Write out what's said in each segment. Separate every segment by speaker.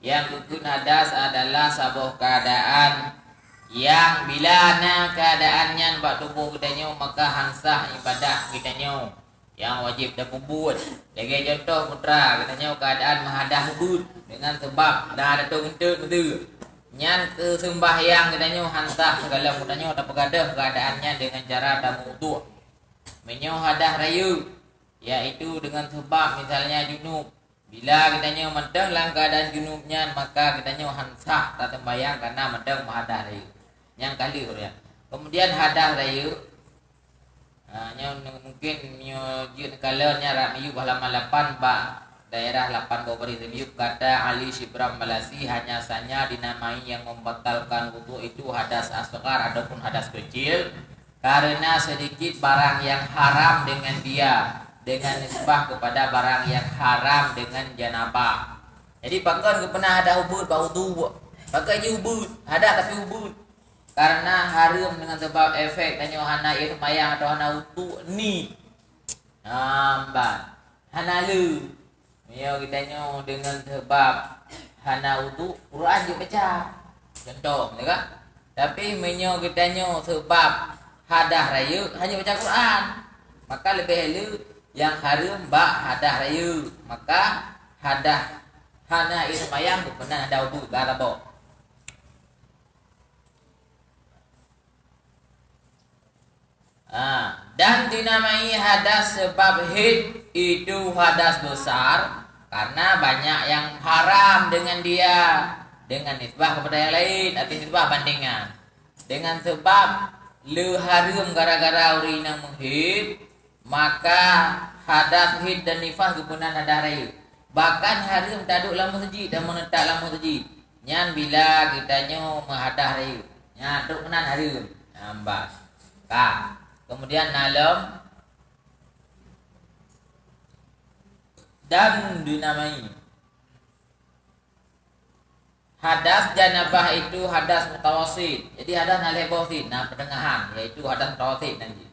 Speaker 1: Yang rukun hadas adalah sebuah keadaan yang bila na keadaannya bak tubuh kita nyo maka hansah ibadah kita nyo yang wajib dah buat. Sebagai contoh putra kita nyo keadaan menghadap hubud dengan sebab dah ada tu kentut betul. Nyan ke sembahyang kita nyo hansah segala kita nyo tak pegadah keadaannya dengan cara dah wudu. Menyo hadah raya iaitu dengan sebab misalnya junub. Bila kita nyo medang dalam keadaan junubnya maka kita nyo hansah tak sembahyang karena medang menghadap raya. Yang kali ya. Kemudian hadah raya mungkin jut kalanya rak miyu halaman 8 ba daerah 8 Bobari Review kata Ali Shibram Malasi hanya saja dinamai yang membatalkan wudu itu hadas asghar ataupun hadas kecil karena sedikit barang yang haram dengan dia dengan nisbah kepada barang yang haram dengan janabah. Jadi pakai pernah ada ubud bau wudu pakai je ubud ada tapi ubud karena haram dengan sebab efek tanya hana air mayang atau hana wudu ni namban hana lu mio kita nyo dengan sebab hana wudu Quran je baca contoh kan tapi menyo kita nyo sebab hadah raya hanya baca Quran maka lebih elu yang haram bak hadah raya maka hadah hana air mayang bukan ada wudu garabo. Dan dinamai hadas sebab hid itu hadas besar karena banyak yang haram dengan dia dengan nisbah kepada yang lain atau nisbah bandingan dengan sebab le haram gara-gara urina menghid maka hadas hid dan nifas kepunan hadas raya bahkan haram taduk dalam masjid dan menetap dalam masjid nyan bila kita nyo menghadah raya nyan duk kenan haram ambas kemudian nalam dan dinamai hadas janabah itu hadas mutawasid. Jadi hadas nalebosid, pertengahan yaitu hadas mutawasid nanti.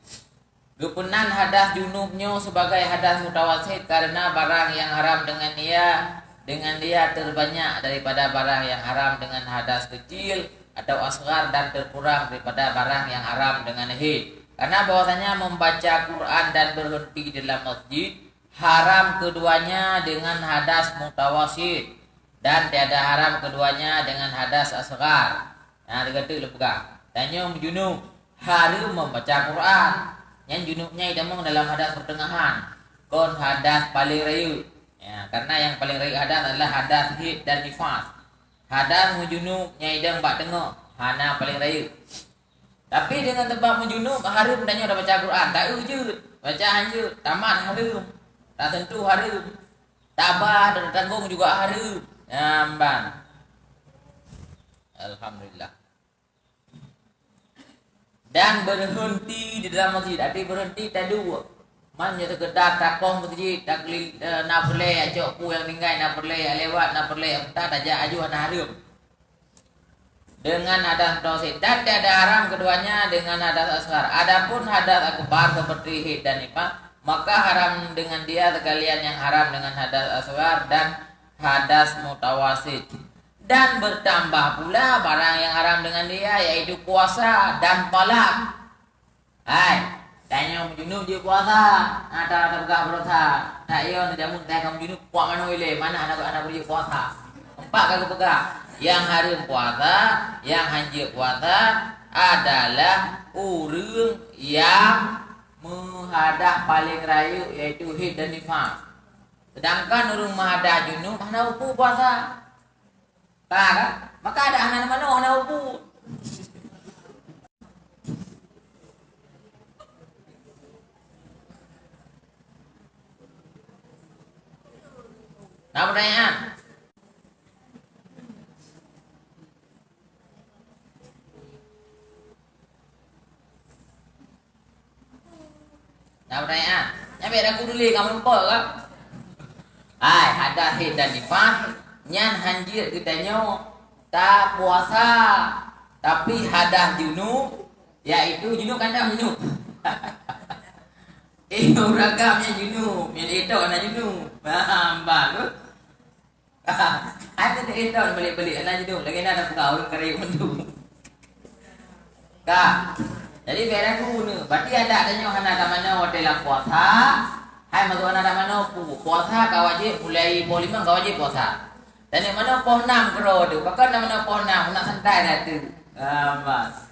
Speaker 1: Gupunan hadas junubnya sebagai hadas mutawasid karena barang yang haram dengan dia terbanyak daripada barang yang haram dengan hadas kecil atau asghar dan terkurang daripada barang yang haram dengan hid. Karena bahwasanya membaca Quran dan berhenti dalam masjid haram keduanya dengan hadas mutawasid dan tiada haram keduanya dengan hadas asghar. Nah, dikata lepega. Tanya junub haram membaca Quran. Yang junubnya idamung dalam hadas pertengahan. Kon hadas paling raya. Ya, karena yang paling raya hadas adalah hadas hid dan nifas. Hadas junubnya idam bak tengok. Hana paling raya. Tapi dengan tempat menjunub haram tanya dah baca Quran. Tak wujud. Baca hanya tamat haram. Tak tentu haram. Tabah dan tanggung juga haram. Namban. Alhamdulillah. Dan berhenti di dalam masjid. Tapi berhenti tak dua. Man je terkedak takong masjid. Tak nak boleh ajak ku yang tinggal. Nak boleh lewat. Nak boleh tak ajak ajuan haram. Dengan hadas mutawasid dan tiada haram keduanya dengan hadas asghar. Adapun hadas akbar seperti hid dan nifas maka haram dengan dia sekalian yang haram dengan hadas asghar dan hadas mutawasid. Dan bertambah pula barang yang haram dengan dia yaitu puasa dan talak. Tanya junub je puasa, ada tegak berusaha. Tak yo jamun teh kamu junub puak mana ile mana anak boleh puasa. Empat kali pegang. Yang haram puasa, yang hanjir puasa adalah orang yang menghadah paling raya yaitu hid dan nifas. Sedangkan orang menghadah junub mana upu puasa. Tak? Maka ada anak mana mana upu. Nah, pertanyaan. Nah, pertanyaan. Nyampe aku dulu kamu lupa kan? Hadas hid dan nifas nyan hanjir kita nyo tak puasa tapi hadas junub yaitu junub kandang junub. Ragamnya junub, yang itu anak junub. Paham. Ada itu beli-beli anak jedung lagi ada pegawai kerja mentu. Kak. Jadi beres guna. Berarti adanya hana mana hotel puasa. Hai masuk hana mana puasa kau wajib mulai poh 5 kau wajib puasa. Dan yang mana poh 6 kero tu. Pakai nama poh 6 nak santai dah tu. Mas.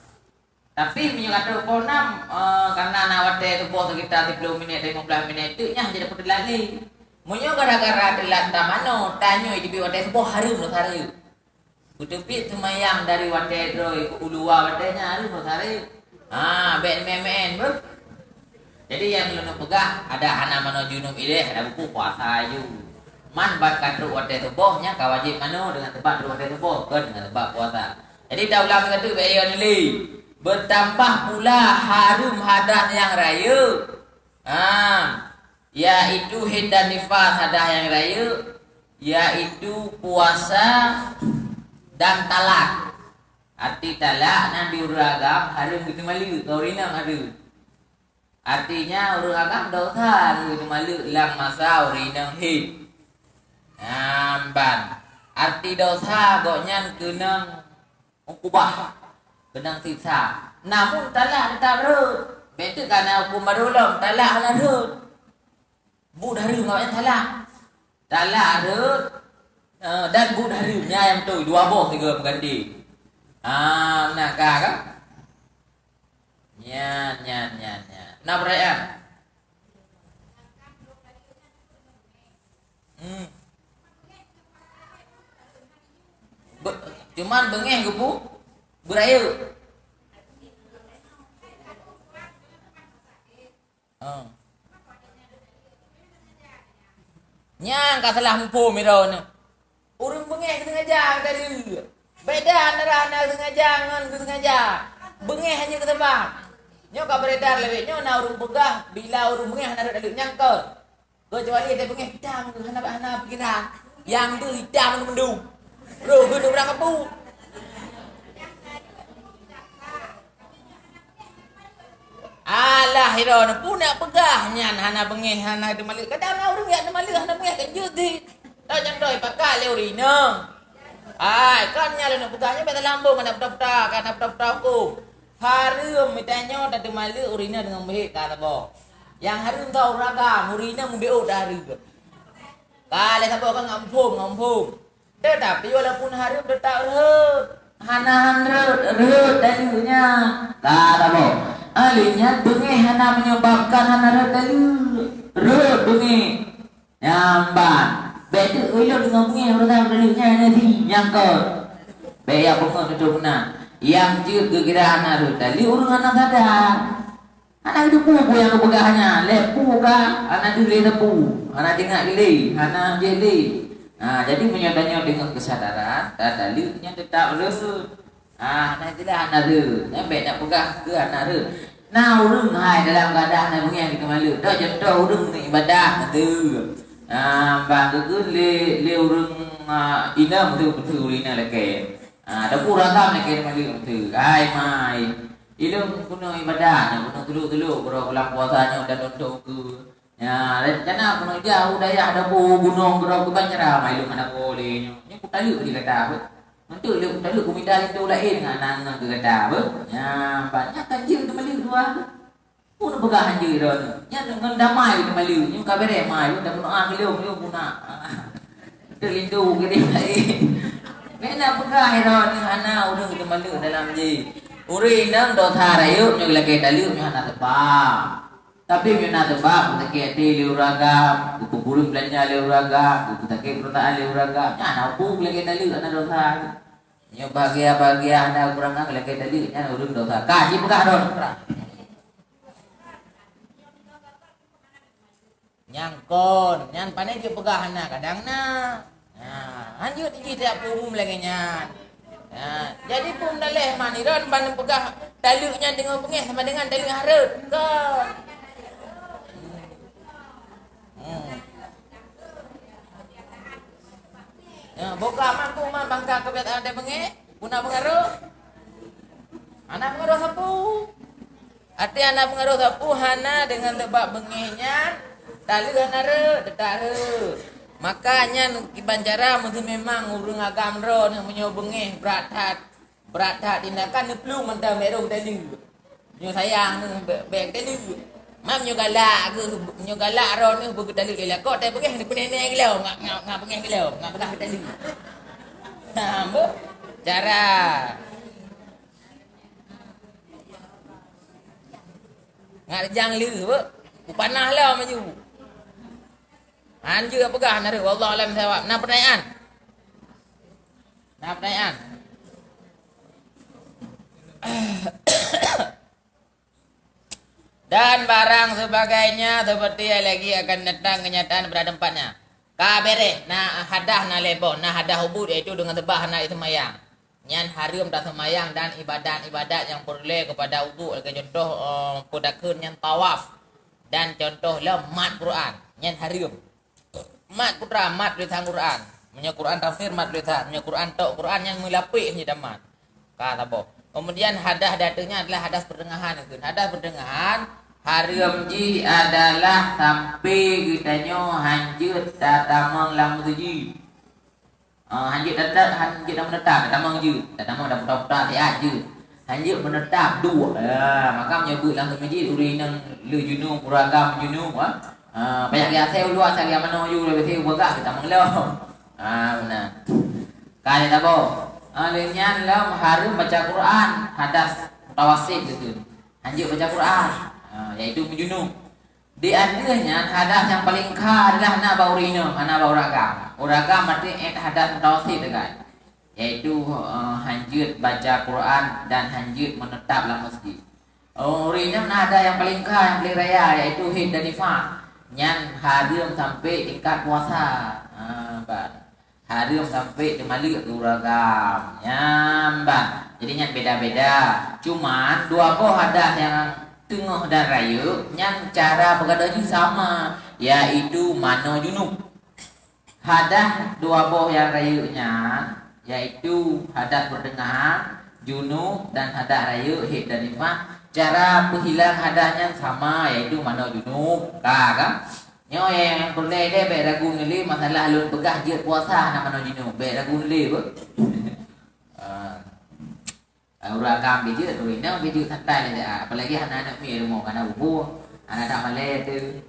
Speaker 1: Tapi punya kata poh 6 karena nak hotel tu poh sekitar 30 minit 15 minit tu nya jadi perlu lagi. Munyo gara-gara telat tak mana tanya di hotel poh harum tu hari. Kutipit semayang dari hotel tu ke ulua hotelnya harum tu hari. Ben memen ber. Jadi yang lu nak pegah ada hana mano junub ile ada buku puasa ju. Man bat katu hotel tu bohnya ka wajib mano dengan tempat hotel tu boh ke dengan tempat puasa. Jadi dah ulang kata bayan ni. Bertambah pula harum hadas yang raya. Yaitu haid dan nifas hadas yang raya, yaitu puasa dan talak. Arti talak nan diuragam harum gitu malu, taurinam harum. Artinya uragam dosa gitu malu lang masa urinam haid. Ban. Arti dosa goknya kenang ukubah, kenang siksa. Namun talak tetap rut. Betul karena hukum barulum talak halah rut. Bud harum ngawanya talak. Talak rut dan bud harumnya yang betul dua boh tiga pengganti. Nak kan? Nya. Nak perayaan? Cuman bengeh ke bu? Beraya. Nyang ka salah mumpu miro ni. Urang bengeh ke sengaja tadi. Beda antara anak sengaja ngan ke sengaja. Bengeh hanya ke tempat. Nyo ka beredar lebih nyo na urung pegah bila urung bengeh hana ada nyang ke. Kecuali ada bengeh hitam ke hana pikiran. Yang tu hitam mendung. Ro ke orang kapu. Alah hiro na pun nak pegah nyan hana bengeh hana de malik. Kadang na urung ya de malik hana bengeh kan juti. Tau jang doi pakal le urina. Ai kan nya le nak pegahnya beta lambung kan peta hukum. Harum mitanya dak de malik urina dengan baik kata boh. Yang harum tau raga urina mubeo dari. Kale sabo kan ngampung. Tetapi walaupun harum tetap rut. Hana rut dalinya. Kata boh. Alinya bengeh hana menyebabkan hana rut bengeh nyamban beda ulun dengan bengeh orang dalinya nanti nyangkut beya bengeh itu benar yang cut kira hana rut dali urang hana sadar hana itu pugu yang kepegahnya lepu ka hana dili tepu hana tengah dili hana jeli jadi menyadanya dengan kesadaran dalinya tetap rut nah itulah hana rut. Beda pegah ke hana rut. Nah urang hai dalam keadaan yang bengeh di kemalu. Dah contoh urang ni ibadah tu. Bang tu le urang ina betul ina leke. Dah kurang tam leke kemalu tu. Ai mai. Ilung kuno ibadah kuno tulu bro bulan puasanya udah untuk ke. Ya, rencana kuno jauh daya ada gunung bro ke Banjara mai ilung anak boleh. Ni putalu di kata apa? Untuk dia tak lu minta itu lain anak ke kata apa? Ya, banyak kan je kembali dua. Pun begahan je ron. Nya dengan damai kembali. Nya kabere mai dah doa keliu guna. Terlindu ke dia lain. Kena begah ron anak urang kembali dalam je. Uri nang dosa rayu nya lagi dalu nya anak tebak. Tapi nya anak tebak tak ke liuraga, kupurung belanja liuraga, tak ke pertaan liuraga. Nya anak pu lagi dalu anak dosa. Nya bahagia anda kurang nak lagi tadi nya urang dosa. Kaji pegah don. Nyangkon, nyan panai je pegah anak kadangna. Anjut iki tiap umum lagi nyan. Jadi pun daleh maniran ban pegah dalunya dengan bengeh sama dengan dalu harut. Kan. Boka mampu bangka kebiasaan ada bengeh, guna pengaruh. Anak pengaruh sapu. Arti anak pengaruh sapu hana dengan tebak bengehnya, tali hana re, detak re. Makanya kibancara mesti memang urung agam ro ni menyobengeh berat tindakan ni pelung mentah merong tadi. Nyo sayang ni beg tadi. Mam nyo galak ro ni begitu tadi lelak kok tak pegeh ni penenek gelau ngak pegeh gelau ngak pegah tadi. Ha bu cara ngak jang lư bu. Panah lah maju. Anjur pegah nari wallahu alam sawab. Nah pertanyaan. Dan barang sebagainya seperti yang lagi akan datang kenyataan pada tempatnya. Kabere na hadah na lebo na hadah hubud iaitu dengan tebah na semayang. Nyan haram tak semayang dan ibadat-ibadat yang boleh kepada wudu sebagai contoh pudakeun yang tawaf dan contoh lah mat Quran. Nyan haram. Mat putra mat tulisan Quran. Punya Quran tafsir mat tulisan, punya Quran tok Quran yang melapik ni dah mat. Kata boh. Kemudian hadah datanya adalah hadas pertengahan itu. Hadas pertengahan haram ji adalah sampai kitanya hanjut tatamang lam tuji. Hanjut dah menetap, tatamang je. Tatamang dah putar-putar tiap je. Hanjut menetap dua. Maka menyebut langsung masjid urinang le junub puragam junub banyak dia saya luar saya mana you lebih saya bergak kita mengelau. Benar. Kali tak boh. Lenyan lam harum baca Quran hadas tawasid gitu. Hanjut baca Quran. Iaitu junub. Di antaranya hadas yang paling kah adalah nak bau urina, anak bau ragam. Uragam berarti hadas tawasid dekat. Iaitu hanjut baca Quran dan hanjut menetap dalam masjid. Urina ada yang paling kah yang paling raya iaitu hid dan nifas. Nyan haram sampai tingkat puasa. Haram sampai demalik uragam. Nyambang. Jadi nyan beda-beda. Cuman dua boh hadas yang tengah dan raya nyan cara bergadanya sama iaitu mano junub. Hadas dua boh yang rayanya yaitu hadas pertengahan, junub dan hadas raya hid dan nifas. Cara penghilang hadasnya sama yaitu mano junub. Kan? Nyo yang boleh deh baik ragu ngeli masalah lun pegah je puasa nak mano junub. Baik ragu ngeli apa? Uragam dia tu ini dia santai aja. Apalagi anak-anak mi rumah kana bubu, anak tak malai tu.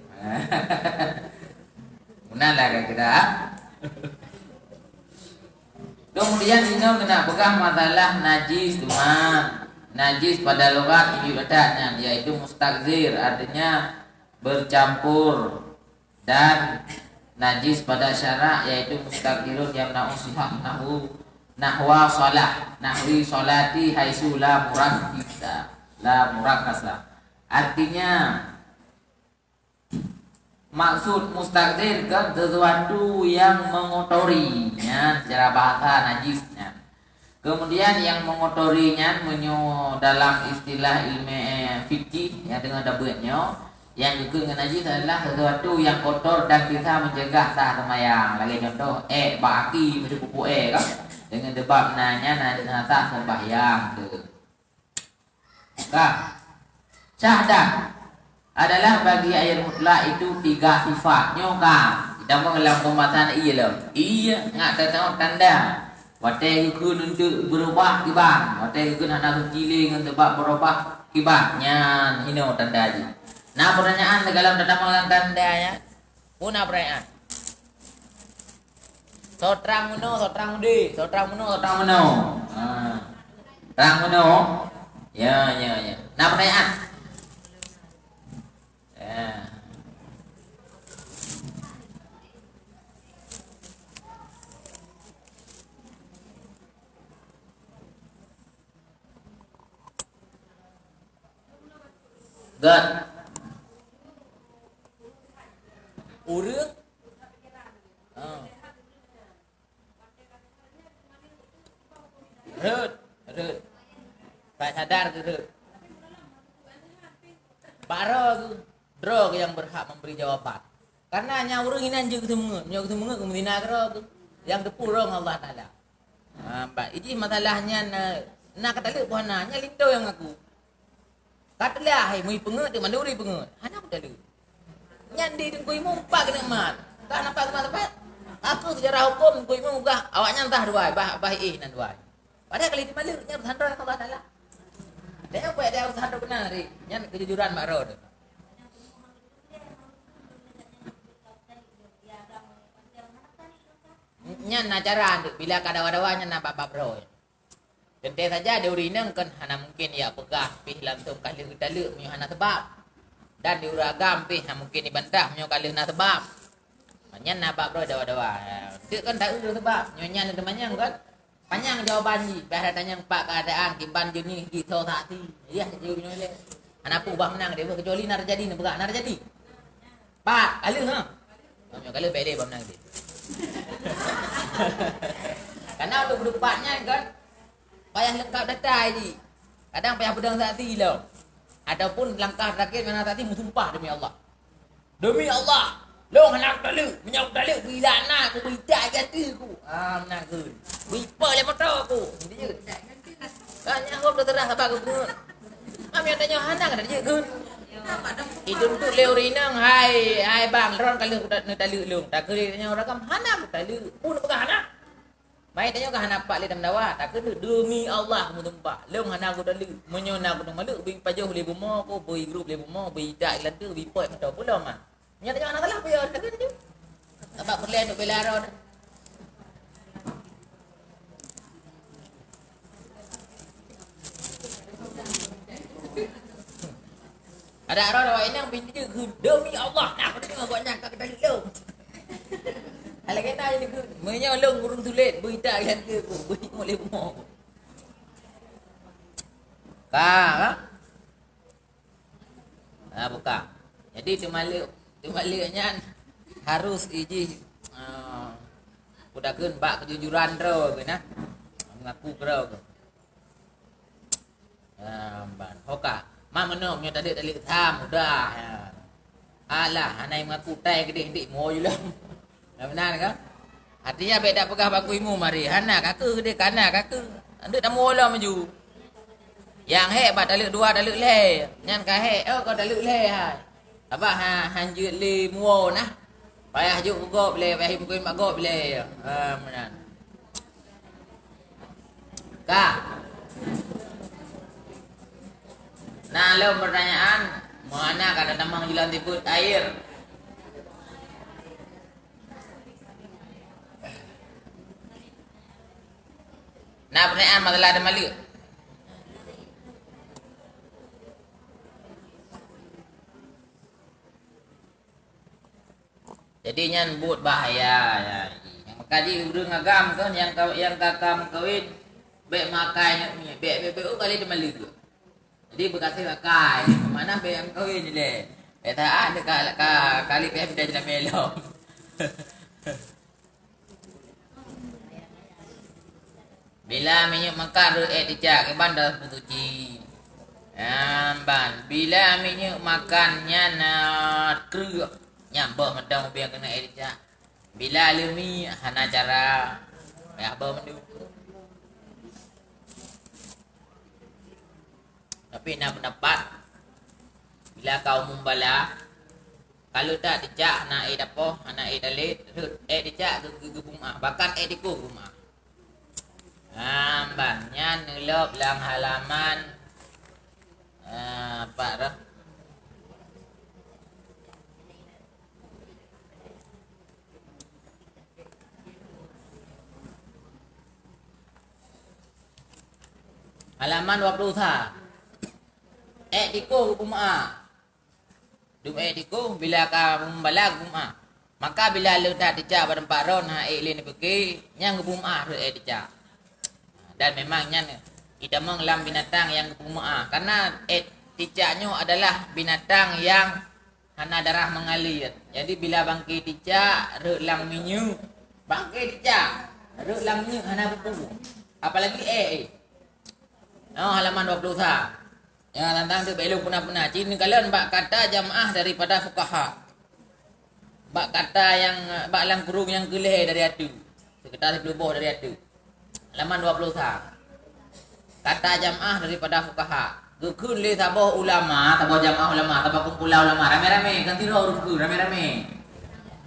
Speaker 1: Munalah kita. Kemudian ini kena pegang masalah najis cuma najis pada logat ini adatnya yaitu mustaqzir artinya bercampur dan najis pada syarak yaitu mustaqzirun yang nahwa salah nahwi salati haitsu la murakkasa artinya maksud mustaqzir kan sesuatu yang mengotorinya secara bahasa najisnya. Kemudian yang mengotorinya dalam istilah ilmu fikih yang dengan dabutnya yang juga dengan najis adalah sesuatu yang kotor dan bisa mencegah sah sembahyang. Lagi contoh baki macam pupu kan dengan debab nanya sah sembahyang tu. Syahdah adalah bagi air mutlak itu tiga sifatnya kan. Kita mengelam pembahasan iya ngak tahu tanda. Watai kekun untuk berubah kibah. Watai kekun anak kecil dengan sebab berubah kibahnya. Ini tanda aja. Nah pertanyaan dalam tanda tandanya. Puna pertanyaan. Sotrang meno. Terang meno. Ya. Nah pertanyaan. Good. Urut. Rut. Tak sadar ke rut. Para tu drog yang berhak memberi jawaban. Karena hanya orang ini anjur ketemu kemudian agro tu yang depurong Allah Taala. Ini masalahnya nak kata le puana nya lindo yang aku. Katalah hai mui pengut de manduri pengut. Hana aku tadi. Nyan di tengkui mumpak kena mat. Tak nampak tempat. Aku sejarah hukum ku imam gah awaknya entah dua bah nan dua. Padahal kali di malu nya sandra Allah Taala. Dia apa dia harus sandra benar ri. Nya kejujuran mak ro. Nya acara bila kada-wadawannya na bab ro. Tentu saja deuri nang kan hana mungkin ya pegah pih lantum kali dalu mi hana sebab. Dan diuragam pih mungkin dibantah nyo kali na sebab. Nyan nabak bro dawa-dawa. Dia kan tak urus sebab nyonya temannya kan. Panjang jawaban ni. Bahasa tanya pak keadaan kiban jenis gitu tak ti. Ya jawab ni. Anak ubah menang dia kecuali nar jadi ni berak nar jadi. Pak, kali ha. Nyonya kali bede bab menang dia. Karena untuk berdupatnya kan payah lengkap data ni. Kadang payah pedang tak ti lo. Ataupun langkah terakhir mana tak ti sumpah demi Allah. Demi Allah. Long hanak dalu, menyok dalu bila nak aku berita kata aku. Menang ke. Bipa le motor aku. Dia. Tanya aku dah terah apa aku pun. Yang tanya hanak ada je ke. Itu tu leuri nang hai bang ron kalau dalu long. Tak ke tanya orang kam hanak dalu. Pun bukan hanak. Mai tanya ke hanak pak le tam dawa. Tak ke demi Allah kamu tumpak. Long hanak aku dalu. Menyona aku malu bi pajoh le bumo ko boi grup le bumo bi dak lan tu bi poi motor pula mah. Nyata jangan salah apa ya kata tu. Sebab perlahan untuk bela ron. Ada ron awak ini yang pintu je demi Allah nak aku dengar buat nak kita lu. Ala kena jadi ke menyolong burung tulet berita yang ke beri boleh bumo. Ka. Buka. Jadi Maliknya harus iji kudakeun bak kejujuran ro geuna mengaku ro. Ban hoka mah menom nya tadi tham udah. Alah anai mengaku tai gede-gede mo je lah. Benar kan? Artinya beda pegah baku imu mari hana kaku gede kana kaku. Anduk tamu lah maju. Yang hebat daluk dua daluk le. Nyan ka he kau daluk le hai. Apa hanjut le muo nah. Payah juk gop le, payah mungkin mak gop le. Menan. Ka. Nah, lo pertanyaan, mana kada tamang julan tibut air? Nah, pertanyaan masalah ada malik. Jadi nyan but bahaya ya. Yang kaji urang agam kan yang kakam kawin bek makai ni bek kali dia mali tu. Jadi berkata makai mana bek am kawin ni le. Tak ada kali bek dah jadi melo. Bila minyak makar dijak ke bandar putuci. Ban bila minyak makannya nak keruk nyambah medang biar kena air jak. Bila alumi hana cara ya bah mendu. Tapi nak pendapat bila kau mumbala kalau tak dijak na air dapoh ana air dalit air dijak ke gumah bahkan air diku gumah. Bannya ngelop lang halaman apa dah halaman 20 tha. Diko gumah. Dum diko bila ka membalag gumah. Maka bila lu dah dijak pada 4 ron ha lin pergi nyang gumah re dijak. Dan memangnya idamang lam binatang yang gumah karena dijaknya adalah binatang yang hana darah mengalir. Jadi bila bangkai dijak re lang minyu bangkai dijak re lang minyu hana bepu. Apalagi halaman 20 sah. Ya tentang tu belum pernah. Cini kalian bak kata jamaah daripada fuqaha. Bak kata yang bak lang kurung yang geleh dari atu. Sekitar 10 buah dari atu. Halaman 20 sah. Kata jamaah daripada fuqaha. Gekun le tabah ulama, tabah jamaah ulama, tabah kumpulan ulama rame-rame ganti huruf ku rame-rame.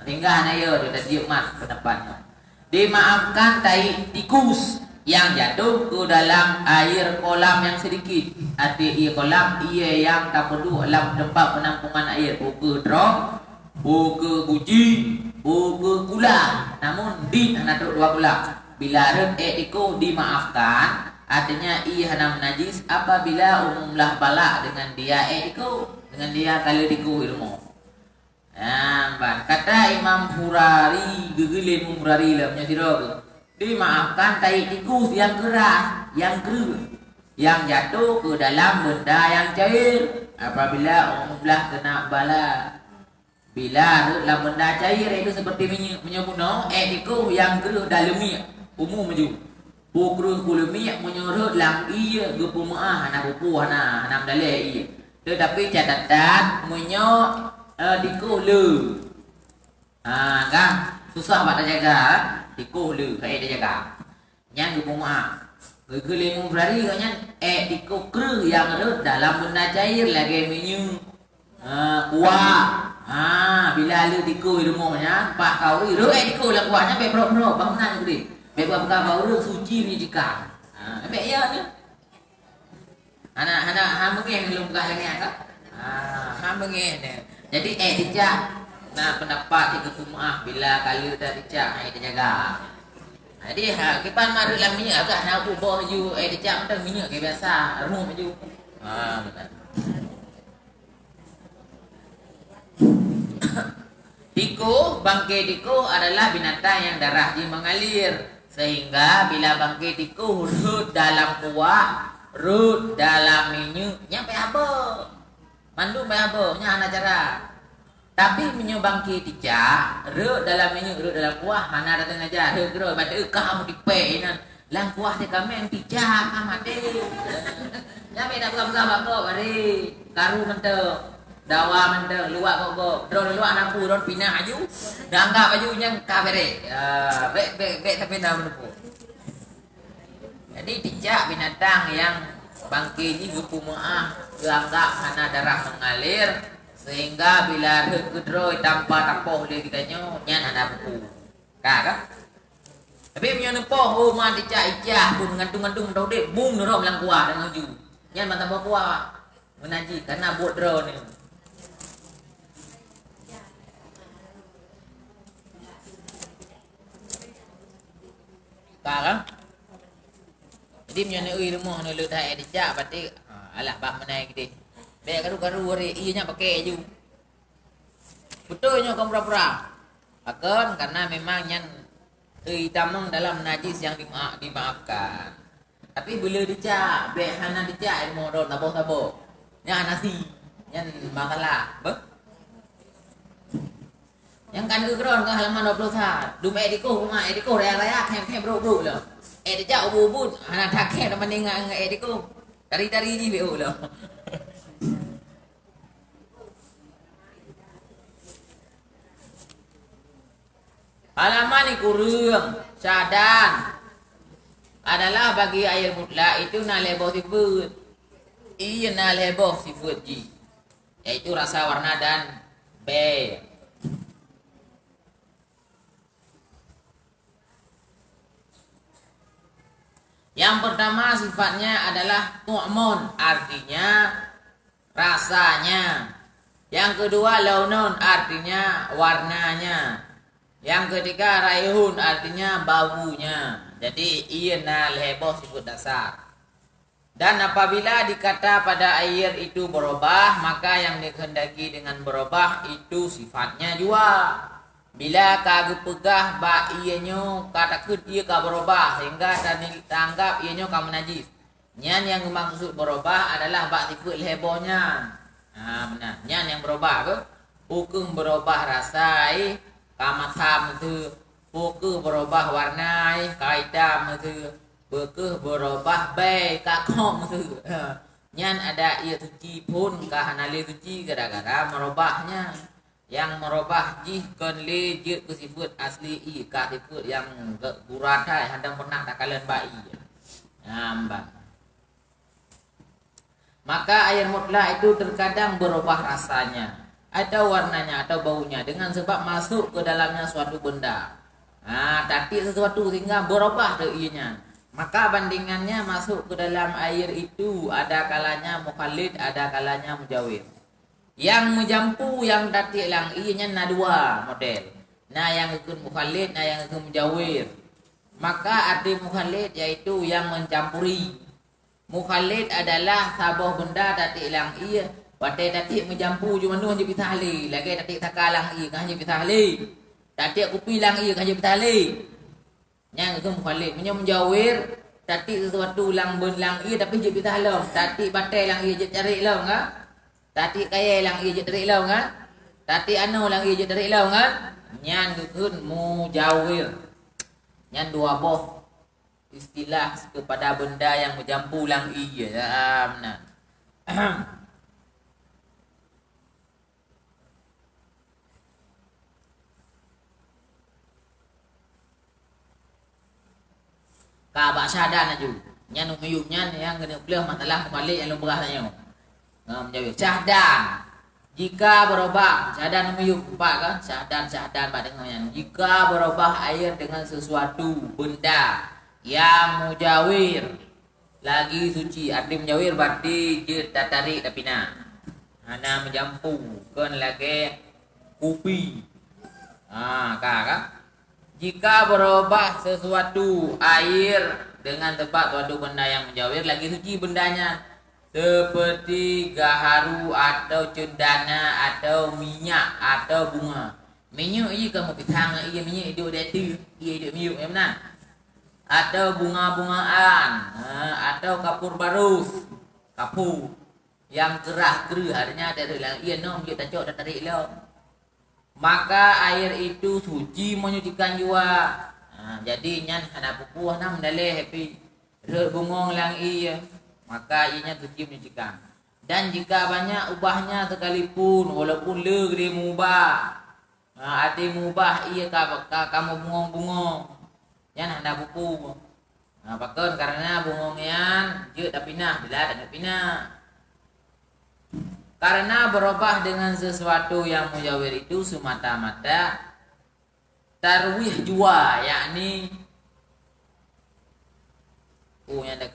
Speaker 1: Sehingga hanaya dia tadi emas pendapatnya. Dimaafkan tai tikus yang jatuh ke dalam air kolam yang sedikit. Arti kolam ia yang tak perlu dalam tempat penampungan air. Buka drop, buka guci, buka gula. Namun di nak dua gula. Bila iko dimaafkan, artinya ia hanam najis apabila umumlah balak dengan dia iko, dengan dia kalau diku ilmu. Kata Imam Hurari, gegilin Imam Hurari lah punya sirah. Dimaafkan tai tikus yang keras, yang keruh, yang jatuh ke dalam benda yang cair apabila umumlah kena bala. Bila dalam benda cair itu seperti minyak bunuh, tikus yang keruh dalam minyak umum maju. Pukruh kulumi menyuruh lang iya gepumah anak pupu anak dalai iya. Tetapi catatan menyok tikuh le. Kan susah buat jaga tikuh le kai dia jaga. Yang gepumah. Gegelim berari kan tikuh kru yang ada dalam benda cair lagi minyak kuah. Bila le tikuh ilmunya pak kau ru tikuh lah kuahnya pe pro bangunan gede. Baik bukan baru suci ni jika. Baik ya ni. Anak hang mengeh belum buka lagi kan? Hang mengeh ni. Jadi dijak nah pendapat tiga maaf bila kali dah dijak dia jaga. Jadi kipan maru lah minyak agak nak ubah ju dijak macam minyak ke biasa, remuk maju. Benar. Tikus, bangkai tikus adalah binatang yang darahnya mengalir. Sehingga bila bangkai tikus rut dalam kuah, rut dalam minyak, nyampe apa? Mandu sampai apa? Nya ana cara. Tapi minyak bangkai ticak, rut dalam minyak, rut dalam kuah, hana datang aja. Hegro, baca kamu dipe nan. Lang kuah dia kami ticak, mati. Nyampe dak buka-buka apa bari. Karu mentok. Dawa mendeng luak kok drone luak anak drone pinah aju dah anggap aju yang kabere bek tapi dah menepu. Jadi dijak binatang yang bangkai ni gepumaah dianggap hana darah mengalir sehingga bila kedroi tanpa tapoh dia kitanya nyan ada buku kan tapi punya nepoh mah dijak ijah pun ngantung-ngantung tau dek bung dorong lang kuah dengan aju nyan mantap kuah menaji karena buat drone ni. Kan? Jadi punya ui rumah ni lu dah dijak berarti alah bab menai gede. Baik garu-garu hari ianya pakai aju. Betulnya kau pura-pura. Akan karena memang yang tamang dalam najis yang dimaafkan. Tapi bila dijak, baik hana dijak ilmu ron tabo-tabo. Yang nasi, yang makalah, yang kan kegeron ke halaman 21. Dum ediko raya-raya kem bro lah. Edija ubun anak take teman dengan ediko. Tari-tari ni beu lah. Halaman ni kurang sadan adalah bagi air mutlak itu na leboh sifat. Ia na leboh sifat ji. Yaitu rasa warna dan be. Yang pertama sifatnya adalah tu'mun, artinya rasanya. Yang kedua launun, artinya warnanya. Yang ketiga raihun, artinya baunya. Jadi iana leheboh sifat dasar. Dan apabila dikata pada air itu berubah, maka yang dikehendaki dengan berubah itu sifatnya juga. Bila kagu pegah ba ianya katakan ia ka berubah sehingga tanggap ianya ka menajis. Nyan yang maksud berubah adalah ba sifat lehebohnya. Benar. Nyan yang berubah ke? Hukum berubah rasai, kamatam itu, hukum berubah warnai, kaitam itu, hukum berubah bay, kakom itu. Nyan ada ia suci pun kahanali suci gara-gara merubahnya. Yang merubah jih kon le je ke sifat asli i ka sifat yang gurata hadang pernah tak kalian bai. Maka air mutlak itu terkadang berubah rasanya. atau warnanya atau baunya dengan sebab masuk ke dalamnya suatu benda. Tapi sesuatu sehingga berubah ianya. Maka bandingannya masuk ke dalam air itu ada kalanya mukhalid, ada kalanya mujawir. Yang menjampu yang tadi lang ianya na dua model. Nah yang ikut mukhalid, nah yang ikut mujawir. Maka arti mukhalid yaitu yang mencampuri. Mukhalid adalah sabuh benda tadi lang ia. Batai tadi menjampu cuma nu hanya pitahli. Lagi tadi takalang ia kan hanya pitahli. Tadi kupi lang ia kan hanya pitahli. Yang itu mukhalid. Punya menjawir tadi sesuatu lang benlang ia tapi je pitahlam. Tadi batai lang ia je cari lam kan? Tadi kaya lang ia je cari lam kan? Tadi anu lang ia je cari lam kan? Nyan itu mujawir. Nyan dua boh istilah kepada benda yang menjampu lang ia. Benar. Kabak syahadan aju. Nyan umiyunya yang kena pelih masalah kembali yang lumrah tanya. Menjawab syahadan. Jika berubah syahadan umiyuk empat kan? Syahadan pada dengan jika berubah air dengan sesuatu benda yang mujawir lagi suci. Arti mujawir berarti dia tak tarik tapi nak. Ana menjampu kan lagi kupi. Kan? Jika berubah sesuatu air dengan tempat suatu benda yang menjawir lagi suci bendanya seperti gaharu atau cendana atau minyak atau bunga. Minyak ia kamu pitang ia minyak hidup dia tu ia hidup minyak yang mana? Atau bunga-bungaan atau kapur barus kapur yang kerah artinya dari lang ia nom dia tak cok tarik lo. Maka air itu suci menyucikan juga. Jadi nyan hana pupuh nam daleh happy rebungong lang iya. Maka ianya suci menyucikan. Dan jika banyak ubahnya sekalipun walaupun le gede mubah. Arti mubah iya kamu bungong-bungong. Nyan hana pupuh. Bahkan karena bungong yan je tak pinah bila tak pinah. Karena berubah dengan sesuatu yang mujawir itu semata-mata tarwih jua, yakni yang ada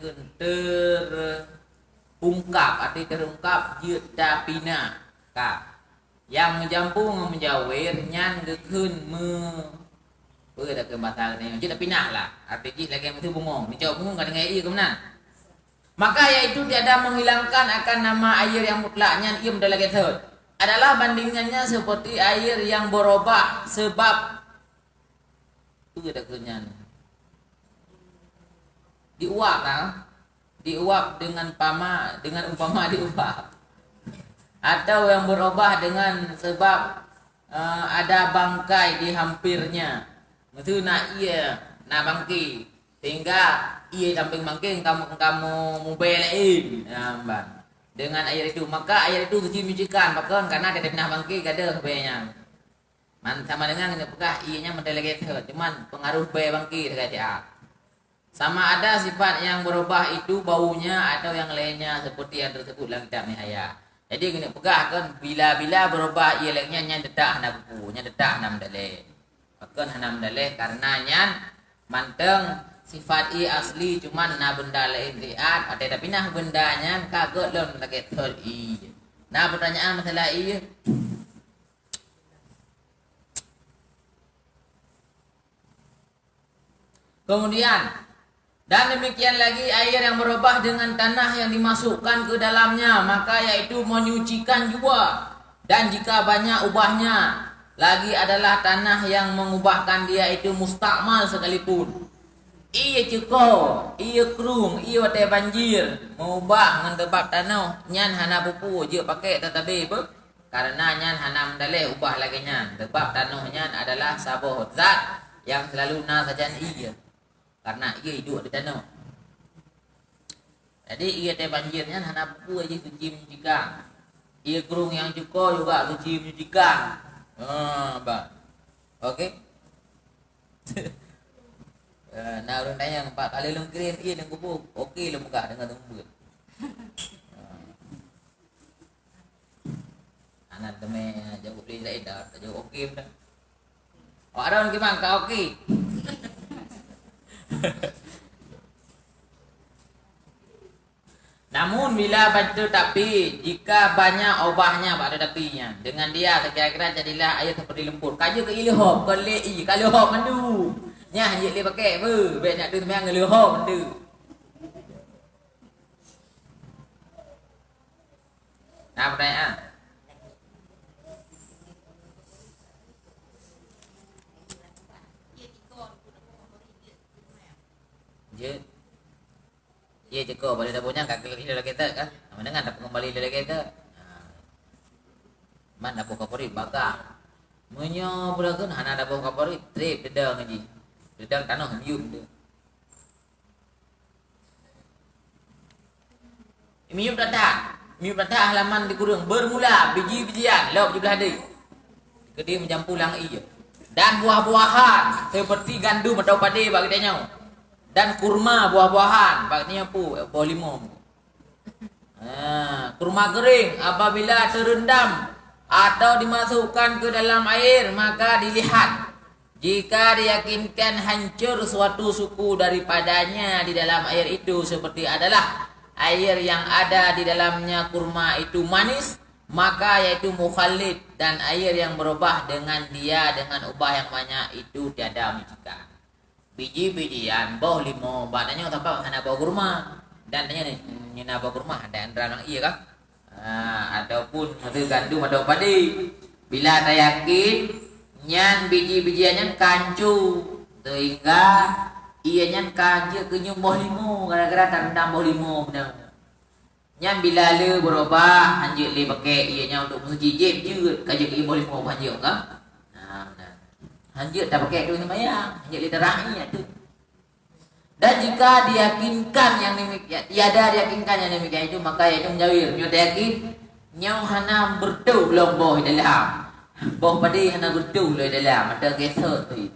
Speaker 1: terungkap, arti terungkap jeta pina kap. Yang menjampu menjawir nyan gekun dah ke bahasa ni jeta pina lah. Arti jit lagi yang itu bungong. Ni jawab bungong kan dengan ia ke mana? Maka yaitu tiada menghilangkan akan nama air yang mutlaknya ia mendalagi third adalah bandingannya seperti air yang berubah sebab itu ada kenyan diuap lah, diuap dengan umpama diuap atau yang berubah dengan sebab ada bangkai di hampirnya itu nak ia nak bangkai sehingga ia samping mangking kamu mubelain dengan air itu maka air itu suci menyucikan bahkan karena tidak pernah bangkit ada bayanya sama dengan apakah ianya mendelegated cuman pengaruh bay bangkit dekat sama ada sifat yang berubah itu baunya atau yang lainnya seperti yang tersebut dalam kitab Nihaya. Jadi kena pegah kan bila-bila berubah ia lainnya nya detak hana buku nya detak hana mendaleh bahkan hana mendaleh karena nya manteng sifat i asli cuman na benda lain liat ada tapi nah bendanya kagak lon lagi third i. Nah pertanyaan masalah i kemudian dan demikian lagi air yang berubah dengan tanah yang dimasukkan ke dalamnya maka yaitu menyucikan juga dan jika banyak ubahnya lagi adalah tanah yang mengubahkan dia itu mustakmal sekalipun. Ia cukup, ia kerung, ia watai banjir, mengubah dengan tebak tanah, nyan hana pupu je pakai tetapi apa? Karena nyan hana mendalih ubah lagi nyan. Tebak tanah nyan adalah sabuh zat yang selalu na saja ia. Karena ia hidup di tanah. Jadi ia watai banjir nyan hana pupu aja suci menyucikan. Ia kerung yang cukup juga suci menyucikan. Okey. Nah orang tanya 4 kali lu kirim ia dan kubur okey lu buka dengan tembut Nan teme jauh beli lain dah, jauh okey dah. Orang gimana kau okey? Namun bila bantu tapi jika banyak obahnya pada tapinya dengan dia kira-kira jadilah air seperti lempur. Kaja ke ilhop ke lei kalau hop mandu. Nya hanya le pakai apa? Baik nak tu semang le hop mandu. Nah pertanyaan. Je. Ia jeko balik dapurnya kaki lagi dalam kereta kan. Mendengar dapat kembali dalam kereta. Man dapur kapori bakar. Menyo pula kan hana dapur kapori trip dedang aja. Dedang tanah mium dia. Mium dadah. Mium dadah halaman di kurung bermula biji-bijian lauk jumlah dia. Kedai mencampur lang iya. Dan buah-buahan seperti gandum atau padi bagi dia nyau. Dan kurma buah-buahan bagnya pu buah limau. Kurma kering apabila terendam atau dimasukkan ke dalam air maka dilihat jika diyakinkan hancur suatu suku daripadanya di dalam air itu seperti adalah air yang ada di dalamnya kurma itu manis maka yaitu mukhalid dan air yang berubah dengan dia dengan ubah yang banyak itu tiada menjikan. Biji-bijian bawah limau badannya tampak hana bawah kurma dan tanya ni nyena bawah kurma ada antara iya kah ataupun ada gandum atau padi bila tak yakin nyan biji-bijiannya kancu sehingga ianya kaje kenyum bawah limau gara-gara terendam bawah limau benar nyan bila le berubah hanjir le pakai ianya untuk menjijib je kaje ke bawah limau hanjir kah hanjir tak pakai tu sembahyang, hanjir literasi tu. Dan jika diyakinkan yang demikian, tiada diyakinkan yang demikian itu maka itu menjawir. Nyo yakin, nyo hana bertu belum boh dalam. Boh padi hana bertu le dalam, ada geser tu.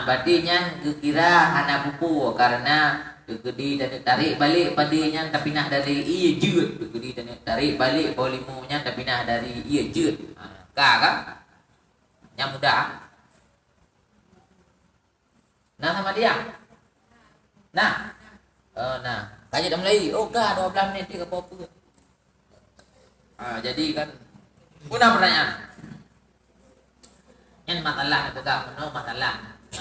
Speaker 1: Berarti nyan kira hana pupu karena kedi dan tarik balik padinya tapinah dari iya jut. Kedi dan tarik balik polimunya tapinah dari iya jut. Kah? Yang mudah. Nah sama dia. Nah. Nah, kaji dah mulai. Oh, 12 menit dia ke apa-apa. Jadi kan guna pertanyaan. Yang masalah itu tak penuh masalah.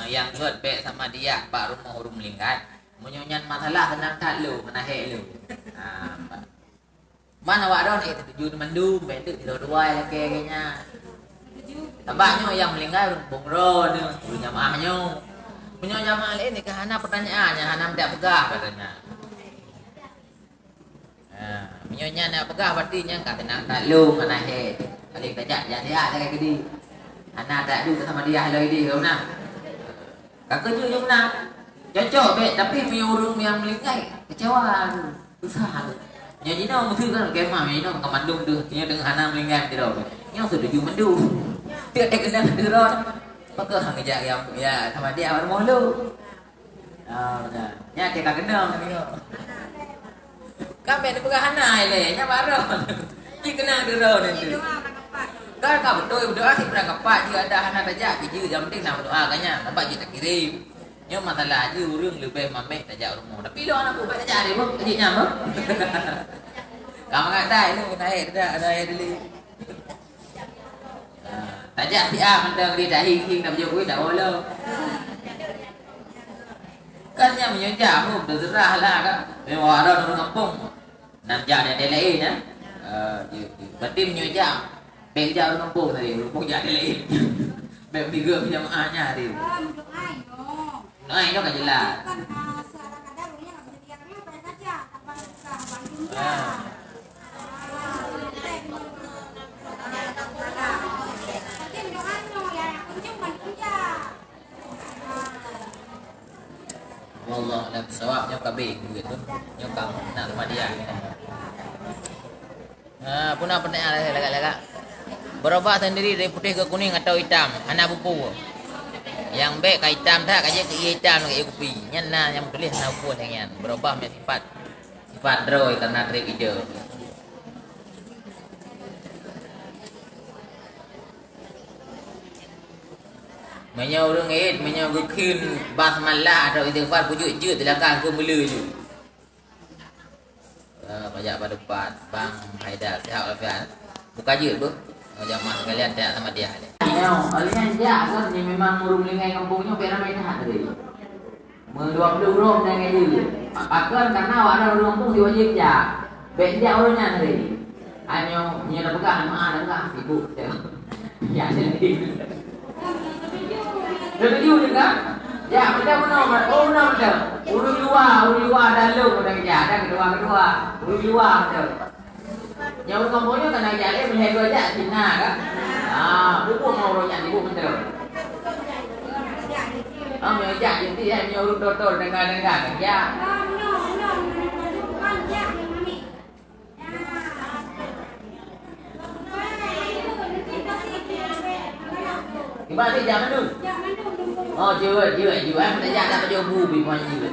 Speaker 1: Yang buat baik sama dia pak rumah urung melingkat. Menyonyan masalah tenang tak lu, menahe lu. Mana awak dah ni tujuh mandu, betul dua-dua kayaknya. Tampaknya yang melingkat bongro dia, punya mahnya. Punya jamaah ini ke hana pertanyaannya hana tidak pegah katanya. Minyonya nak pegah berarti nya kat tenang tak lu mana he. Kali tajak jadi ada kayak gini. Hana tak du sama dia lagi dia kau nak. Kakak je nak. Cocok bet tapi urung yang melingkai kecewa tu. Susah. Nya jino mesti kan kemah jino ke Bandung tu. Nya dengan hana melingkai tu. Nya sudah ju mandu. Tiada kena derot. Maka hang ejak yang ya sama dia orang mulu. Benar. Nya kita kena tengok. Kami ni bukan hana le, nya baru. Ki kena dero nanti. Kan kau berdoa si berangkat dia ada hana tajak je jam penting nak berdoa kanya. Nampak kita kirim. Nya masalah je urang lebih mamek tajak rumah. Tapi lo anak buat tajak dia pun kecilnya mah. Kamu kata lu kena ada air dulu. Tajak si A mendang dia dah hing dah berjauh dah boleh. Kan yang menyejak pun terserah lah kan. Memang ada orang kampung. Nampak dia lain ya. Berarti menyejak. Baik jauh orang kampung tadi. Orang kampung jadi lain. Baik tiga jamaahnya hari. Nah itu kan jelas. Wallah alam sawabnya kabeh begitu. Nyokap nak sama dia. Punah pertanyaan lagak-lagak. Berubah sendiri dari putih ke kuning atau hitam? Anak pupu. Yang baik ke hitam tak kaje ke hitam ke kopi. Nyana yang tulis anak pupu sangian. Berubah punya sifat droy karena trip ide. Menyau rengit, menyau gekin basmalah atau istighfar pujuk je telakang ke mula je. Pajak pada depan Bang Haidar sihat walafiat. Buka je tu. Jamaah sekalian tak sama dia. Menyau, alian jak kan ni memang murung lingai kampungnya biar ramai tahan tadi. 20 rom dengan dia. Akan karena awak ada orang kampung si wajib jak. Baik jak orangnya tadi. Hanya dah pegang mak dah sibuk. Ya jadi. Setuju juga? Ya, macam mana? Oh, macam. Urus luar dalam dah kerja. Dah kedua. Urus luar macam. Yang orang kampungnya kena jadi melihat dua jak Cina kan? Buku mau royak ibu betul. Menyajak jadi menyuruh total dengar kerja. Gimana sih zaman dulu? Oh, jiwa. Kita jangan dapat jauh bubi punya jiwa.